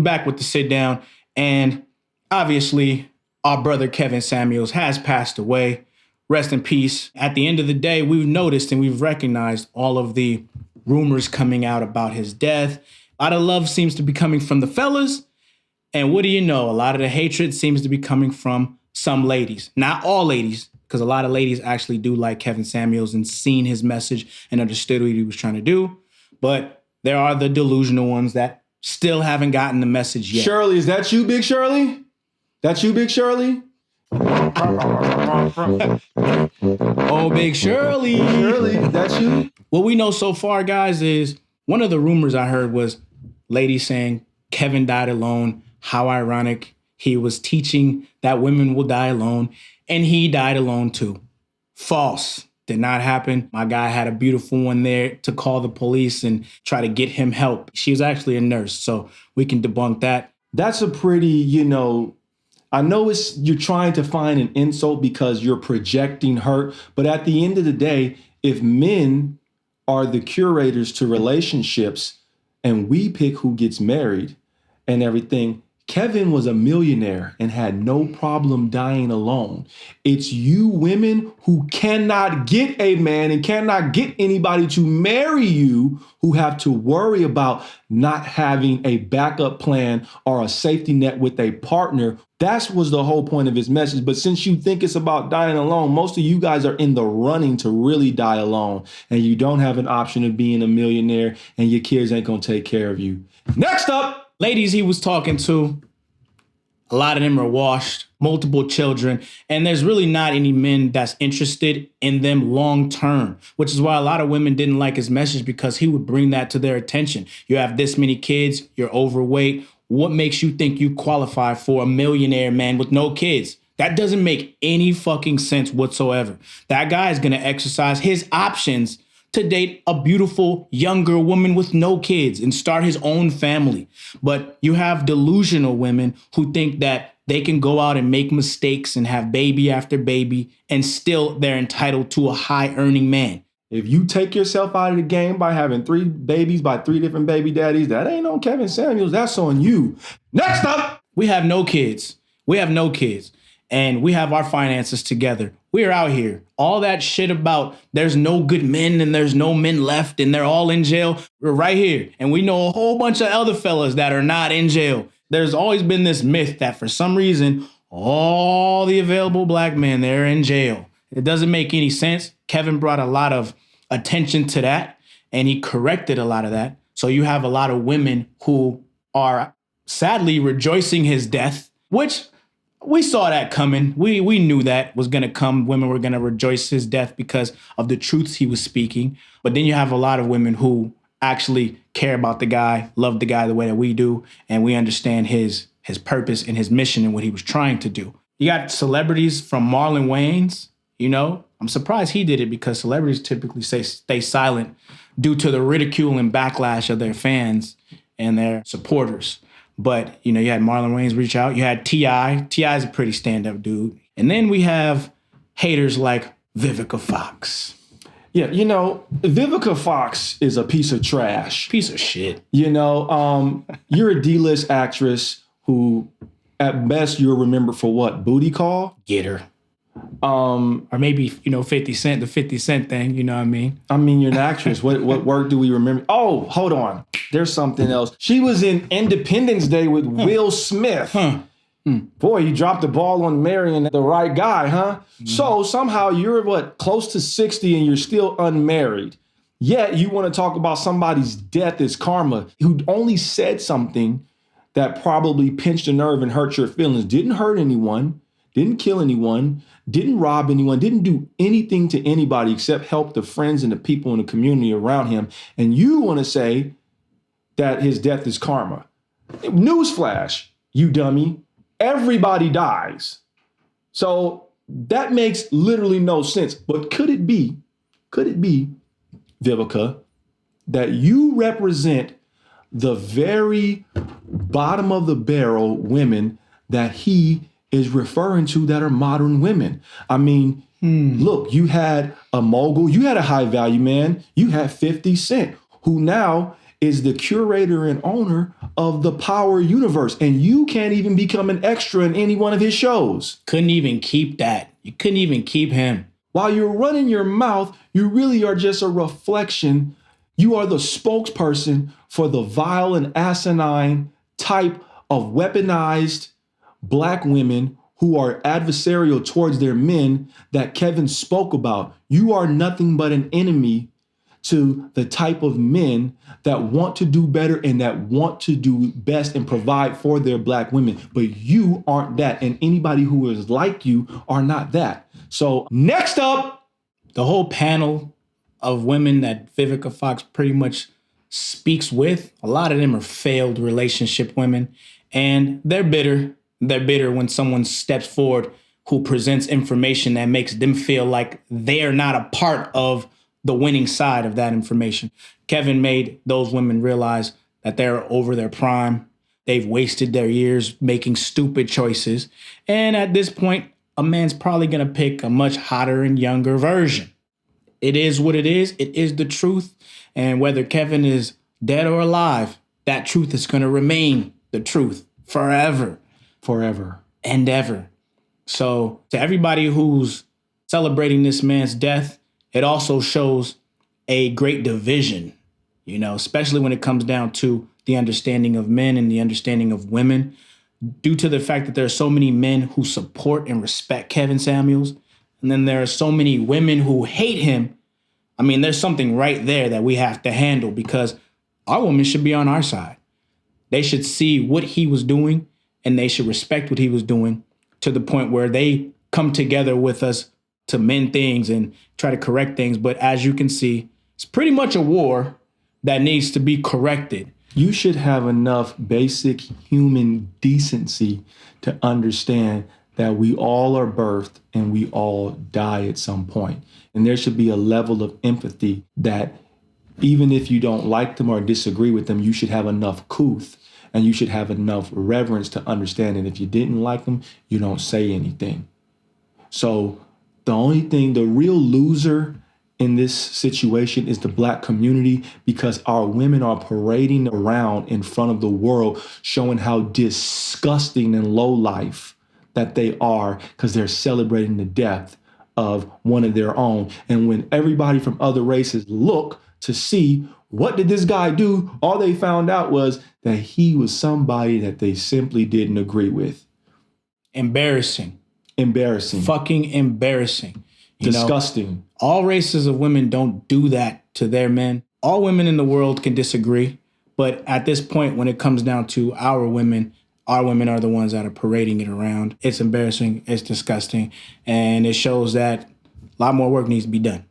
we back with the sit down. And obviously, our brother Kevin Samuels has passed away. Rest in peace. At the end of the day, we've noticed and we've recognized all of the rumors coming out about his death. A lot of love seems to be coming from the fellas. And what do you know? A lot of the hatred seems to be coming from some ladies. Not all ladies, because a lot of ladies actually do like Kevin Samuels and seen his message and understood what he was trying to do. But there are the delusional ones that still haven't gotten the message yet. Shirley, is that you, Big Shirley? That's you, Big Shirley? Oh, Big Shirley. Shirley, that's you? What we know so far, guys, is one of the rumors I heard was ladies saying Kevin died alone. How ironic. He was teaching that women will die alone, and he died alone too. False. Did not happen. My guy had a beautiful one there to call the police and try to get him help. She was actually a nurse, so we can debunk that. That's a pretty, I know you're trying to find an insult because you're projecting hurt, but at the end of the day, if men are the curators to relationships and we pick who gets married and everything, Kevin was a millionaire and had no problem dying alone. It's you women who cannot get a man and cannot get anybody to marry you who have to worry about not having a backup plan or a safety net with a partner. That was the whole point of his message. But since you think it's about dying alone, most of you guys are in the running to really die alone. And you don't have an option of being a millionaire and your kids ain't going to take care of you. Next up. Ladies he was talking to, a lot of them are washed, multiple children, and there's really not any men that's interested in them long term, which is why a lot of women didn't like his message because he would bring that to their attention. You have this many kids, you're overweight. What makes you think you qualify for a millionaire man with no kids? That doesn't make any fucking sense whatsoever. That guy is going to exercise his options to date a beautiful younger woman with no kids and start his own family. But you have delusional women who think that they can go out and make mistakes and have baby after baby and still they're entitled to a high earning man. If you take yourself out of the game by having 3 babies by 3 different baby daddies, that ain't on Kevin Samuels. That's on you. Next up. We have no kids. We have no kids. And we have our finances together. We're out here. All that shit about there's no good men and there's no men left and they're all in jail. We're right here. And we know a whole bunch of other fellas that are not in jail. There's always been this myth that for some reason, all the available black men, they're in jail. It doesn't make any sense. Kevin brought a lot of attention to that and he corrected a lot of that. So you have a lot of women who are sadly rejoicing his death, which we saw that coming. We knew that was going to come. Women were going to rejoice his death because of the truths he was speaking. But then you have a lot of women who actually care about the guy, love the guy the way that we do, and we understand his purpose and his mission and what he was trying to do. You got celebrities from Marlon Wayans, I'm surprised he did it because celebrities typically stay silent due to the ridicule and backlash of their fans and their supporters. But, you had Marlon Wayans reach out. You had T.I. T.I.'s a pretty stand-up dude. And then we have haters like Vivica Fox. Yeah, Vivica Fox is a piece of trash. Piece of shit. You're a D-list actress who, at best, you'll remember for what? Booty call? Get her. Or maybe, 50 Cent, the 50 Cent thing, you know what I mean? I mean, you're an actress. What work do we remember? Oh, hold on. There's something else. She was in Independence Day with Will Smith. Boy, you dropped the ball on marrying the right guy, huh? So somehow you're, close to 60 and you're still unmarried. Yet you want to talk about somebody's death as karma, who only said something that probably pinched a nerve and hurt your feelings. Didn't hurt anyone, didn't kill anyone, didn't rob anyone, didn't do anything to anybody except help the friends and the people in the community around him. And you want to say that his death is karma. Newsflash, you dummy. Everybody dies. So that makes literally no sense. But could it be, Vivica, that you represent the very bottom of the barrel women that he is referring to that are modern women? I mean, look, you had a mogul, you had a high value man, you had 50 Cent, who now is the curator and owner of the Power universe. And you can't even become an extra in any one of his shows. Couldn't even keep that. You couldn't even keep him. While you're running your mouth, you really are just a reflection. You are the spokesperson for the vile and asinine type of weaponized Black women who are adversarial towards their men that Kevin spoke about. You are nothing but an enemy to the type of men that want to do better and that want to do best and provide for their Black women. But you aren't that. And anybody who is like you are not that. So next up, the whole panel of women that Vivica Fox pretty much speaks with, a lot of them are failed relationship women, and they're bitter. They're bitter when someone steps forward who presents information that makes them feel like they're not a part of the winning side of that information. Kevin made those women realize that they're over their prime. They've wasted their years making stupid choices. And at this point, a man's probably going to pick a much hotter and younger version. It is what it is. It is the truth. And whether Kevin is dead or alive, that truth is going to remain the truth forever. Forever. And ever. So to everybody who's celebrating this man's death, it also shows a great division, especially when it comes down to the understanding of men and the understanding of women, due to the fact that there are so many men who support and respect Kevin Samuels. And then there are so many women who hate him. I mean, there's something right there that we have to handle because our women should be on our side. They should see what he was doing and they should respect what he was doing to the point where they come together with us to mend things and try to correct things. But as you can see, it's pretty much a war that needs to be corrected. You should have enough basic human decency to understand that we all are birthed and we all die at some point. And there should be a level of empathy that even if you don't like them or disagree with them, you should have enough couth and you should have enough reverence to understand. And if you didn't like them, you don't say anything. So the real loser in this situation is the Black community, because our women are parading around in front of the world showing how disgusting and low life that they are because they're celebrating the death of one of their own. And when everybody from other races look to see what did this guy do, all they found out was that he was somebody that they simply didn't agree with. Embarrassing. Fucking embarrassing. Disgusting. All races of women don't do that to their men. All women in the world can disagree. But at this point, when it comes down to our women are the ones that are parading it around. It's embarrassing. It's disgusting. And it shows that a lot more work needs to be done.